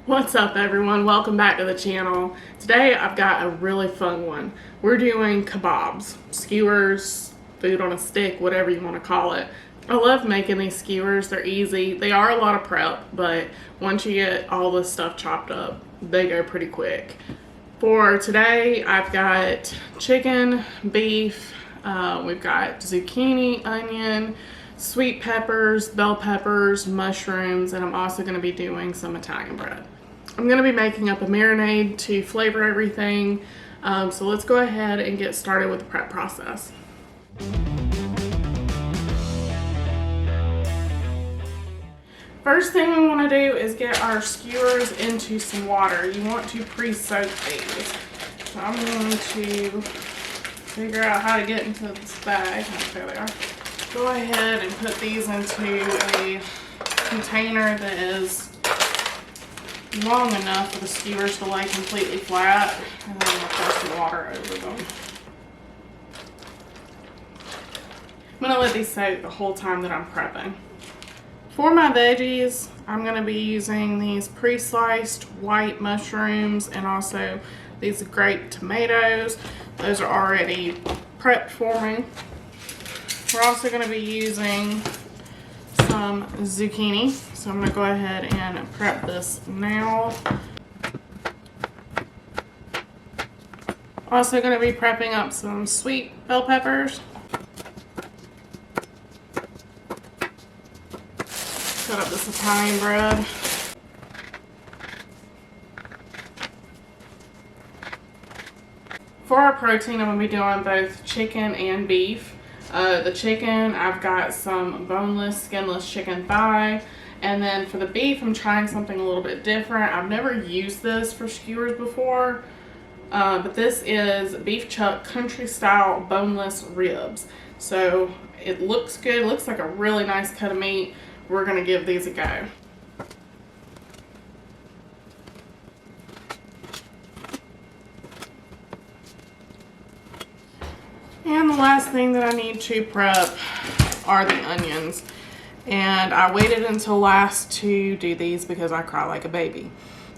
What's up everyone? Welcome back to the channel. Today I've got a really fun one. We're doing kabobs, skewers, food on a stick, whatever you want to call it. I love making these skewers. They're easy. They are a lot of prep, but once you get all this stuff chopped up, they go pretty quick. For today I've got chicken, beef, we've got zucchini, onion, sweet peppers, bell peppers, mushrooms, and I'm also going to be doing some Italian bread. I'm going to be making up a marinade to flavor everything, so let's go ahead and get started with the prep process. First thing we want to do is get our skewers into some water. You want to pre-soak these. So I'm going to figure out how to get into this bag. There they are. Go ahead and put these into a container that is long enough for the skewers to lay completely flat, and then we'll pour some water over them. I'm going to let these soak the whole time that I'm prepping. For my veggies, I'm going to be using these pre-sliced white mushrooms and also these grape tomatoes. Those are already prepped for me. We're also going to be using some zucchini, so I'm going to go ahead and prep this now. Also going to be prepping up some sweet bell peppers. Cut up this Italian bread. For our protein, I'm going to be doing both chicken and beef. The chicken, I've got some boneless, skinless chicken thigh. And then for the beef, I'm trying something a little bit different. I've never used this for skewers before. But this is beef chuck country style boneless ribs. So it looks good. It looks like a really nice cut of meat. We're going to give these a go. And the last thing that I need to prep are the onions. And I waited until last to do these because I cry like a baby.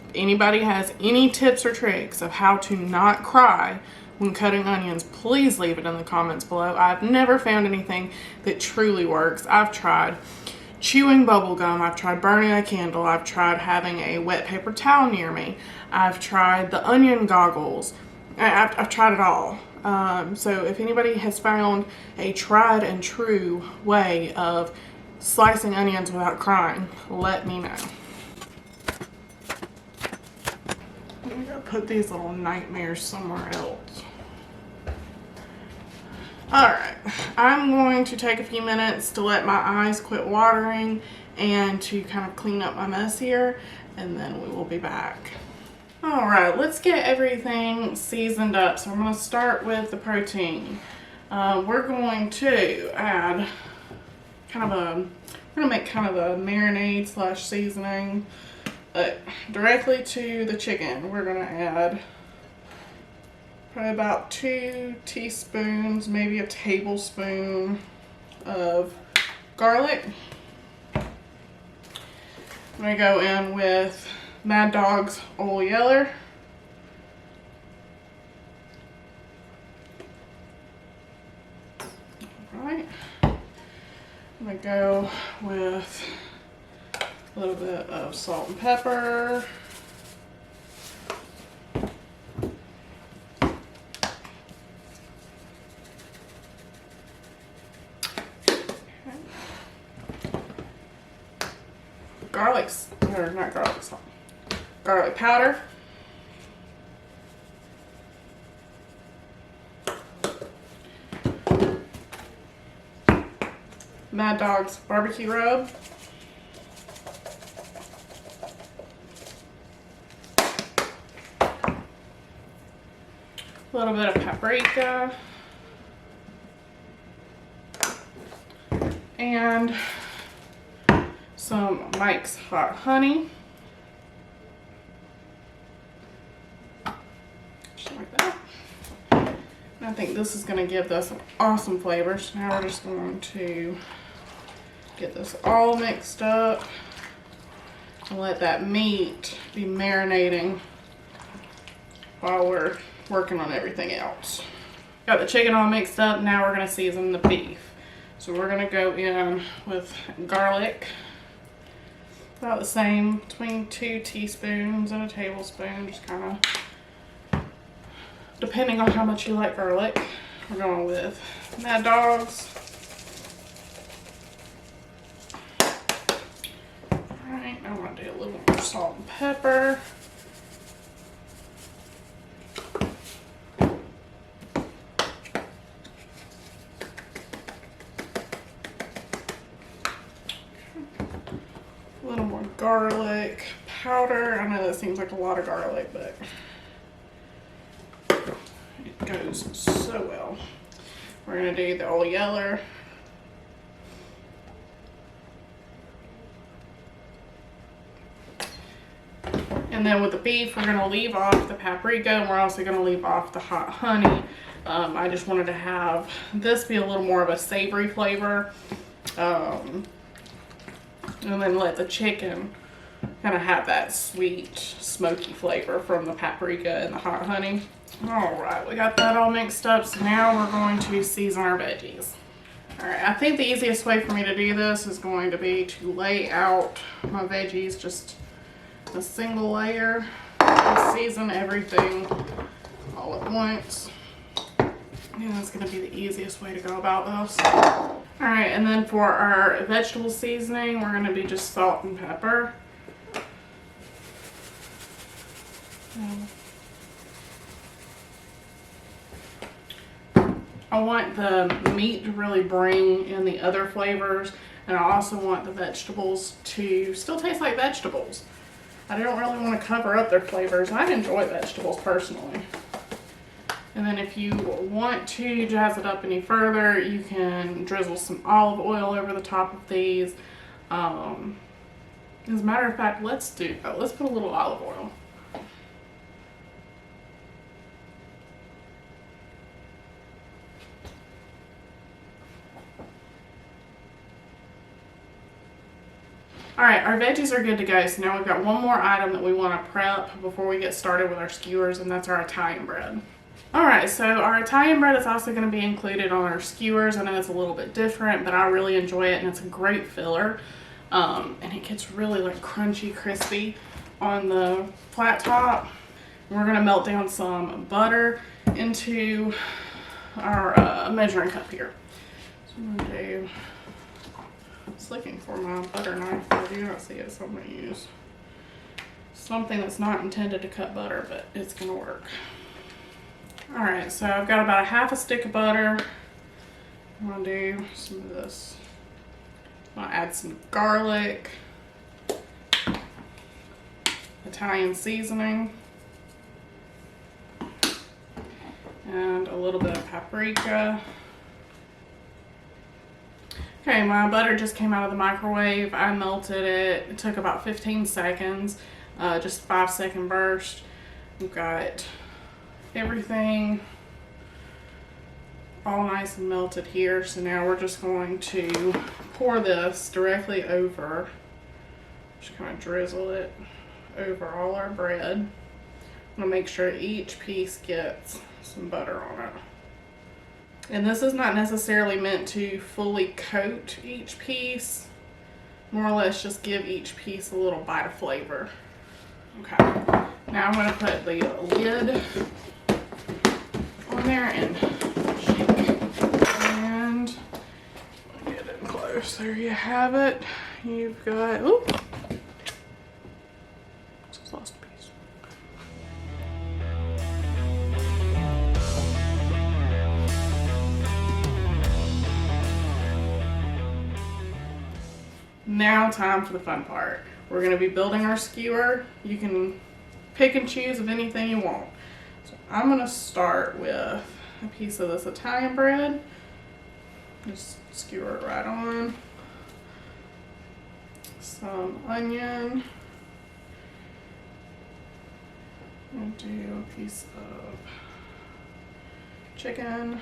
If anybody has any tips or tricks of how to not cry when cutting onions, please leave it in the comments below. I've never found anything that truly works. I've tried chewing bubble gum, I've tried burning a candle, I've tried having a wet paper towel near me, I've tried the onion goggles, I've tried it all. So if anybody has found a tried and true way of slicing onions without crying, let me know. I'm gonna put these little nightmares somewhere else. Alright, I'm going to take a few minutes to let my eyes quit watering and to kind of clean up my mess here, and then we will be back. Alright, let's get everything seasoned up. So I'm going to start with the protein. We're going to add we're going to make kind of a marinade slash seasoning directly to the chicken. We're going to add probably about 2 teaspoons, maybe a tablespoon of garlic. I'm going to go in with Maddog's Oil Yeller. Alright. I'm going to go with a little bit of salt and pepper. Garlic powder. Maddog's barbecue rub. A little bit of paprika. And some Mike's Hot Honey. Just like that. And I think this is going to give this an awesome flavor. So now we're just going to get this all mixed up. and let that meat be marinating while we're working on everything else. Got the chicken all mixed up. Now we're gonna season the beef. So we're gonna go in with garlic, about the same, between 2 teaspoons and a tablespoon, just kind of depending on how much you like garlic. We're going with Maddogs. Alright, I'm gonna do a little more salt and pepper. A little more garlic powder. I know that seems like a lot of garlic, but it goes so well. We're gonna do the old yeller. And then with the beef, we're gonna leave off the paprika, and we're also gonna leave off the hot honey. I just wanted to have this be a little more of a savory flavor. And then let the chicken kind of have that sweet, smoky flavor from the paprika and the hot honey. All right, we got that all mixed up, so now we're going to season our veggies. All right, I think the easiest way for me to do this is going to be to lay out my veggies just a single layer and season everything all at once. Yeah, that's gonna be the easiest way to go about this. All right, and then for our vegetable seasoning, we're gonna be just salt and pepper. I want the meat to really bring in the other flavors, and I also want the vegetables to still taste like vegetables. I don't really want to cover up their flavors. I enjoy vegetables personally. And then if you want to jazz it up any further, you can drizzle some olive oil over the top of these. As a matter of fact, let's do that. Let's put a little olive oil. All right, our veggies are good to go. So now we've got one more item that we want to prep before we get started with our skewers, and that's our Italian bread. All right, so our Italian bread is also going to be included on our skewers. I know it's a little bit different, but I really enjoy it, and it's a great filler. And it gets really like crunchy, crispy on the flat top. We're going to melt down some butter into our measuring cup here. So I'm going to do, I was looking for my butter knife, but I do not see it, so I'm going to use something that's not intended to cut butter, but it's going to work. All right, so I've got about a half a stick of butter. I'm gonna do some of this. I'm gonna add some garlic, Italian seasoning, and a little bit of paprika. Okay, my butter just came out of the microwave. I melted it. It took about 15 seconds, just 5-second burst. We've got everything all nice and melted here. So now we're just going to pour this directly over, just kind of drizzle it over all our bread. I'm gonna make sure each piece gets some butter on it. And this is not necessarily meant to fully coat each piece, more or less just give each piece a little bite of flavor. Okay, now I'm gonna put the lid on there and shake, and get it close. There you have it. You've got, oop, just lost a piece. Now time for the fun part. We're going to be building our skewer. You can pick and choose of anything you want. So I'm going to start with a piece of this Italian bread. Just skewer it right on. Some onion. I'm going to do a piece of chicken.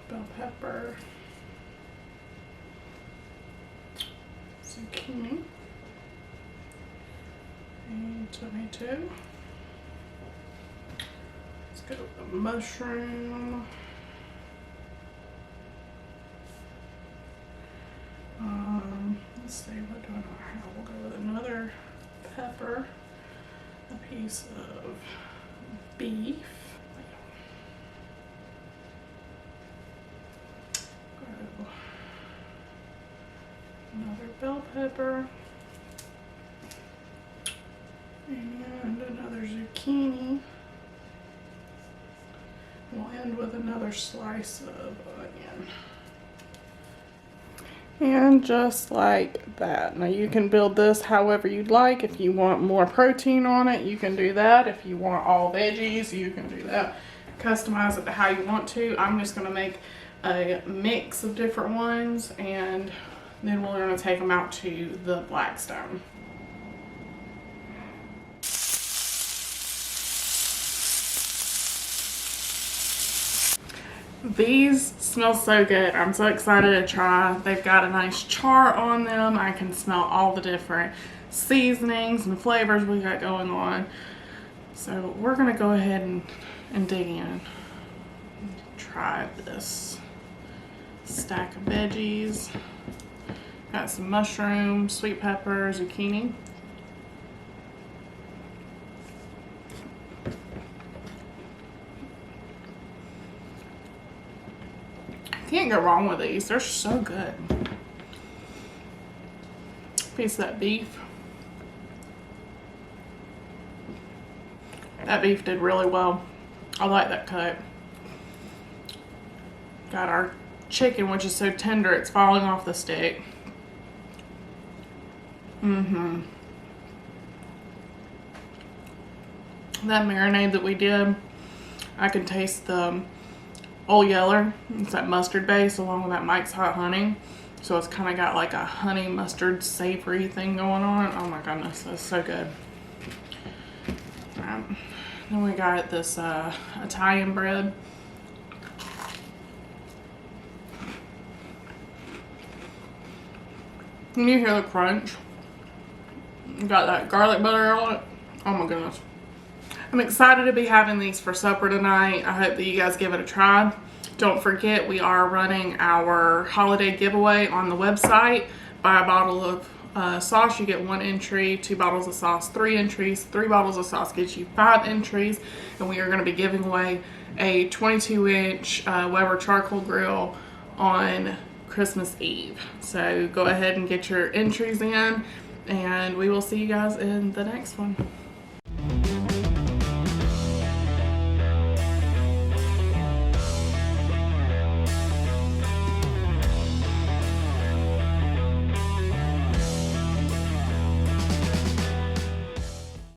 Bell pepper. zucchini, and tomato. Let's go with the mushroom. Let's see, what do I not have? We'll go with another pepper, a piece of beef. Another bell pepper, and another zucchini. We'll end with another slice of onion. And just like that. Now you can build this however you'd like. If you want more protein on it, you can do that. If you want all veggies, you can do that. Customize it to how you want to. I'm just gonna make a mix of different ones, and then we're gonna take them out to the Blackstone. These smell so good. I'm so excited to try. They've got a nice char on them. I can smell all the different seasonings and flavors we got going on. So we're gonna go ahead and dig in. Try this stack of veggies. Got some mushrooms, sweet pepper, zucchini. Can't go wrong with these. They're so good. Piece of that beef. That beef did really well. I like that cut. Got our chicken, which is so tender it's falling off the stick. That marinade that we did, I can taste the Old Yeller. It's that mustard base along with that Mike's Hot Honey. So it's kind of got like a honey mustard savory thing going on. Oh my goodness, that's so good. Then we got this Italian bread. Can you hear the crunch? Got that garlic butter on it. Oh my goodness. I'm excited to be having these for supper tonight. I hope that you guys give it a try. Don't forget, we are running our holiday giveaway on the website. Buy a bottle of sauce, you get 1 entry. 2 bottles of sauce, 3 entries. 3 bottles of sauce gets you 5 entries. And we are going to be giving away a 22-inch Weber charcoal grill on Christmas Eve. So go ahead and get your entries in, and we will see you guys in the next one.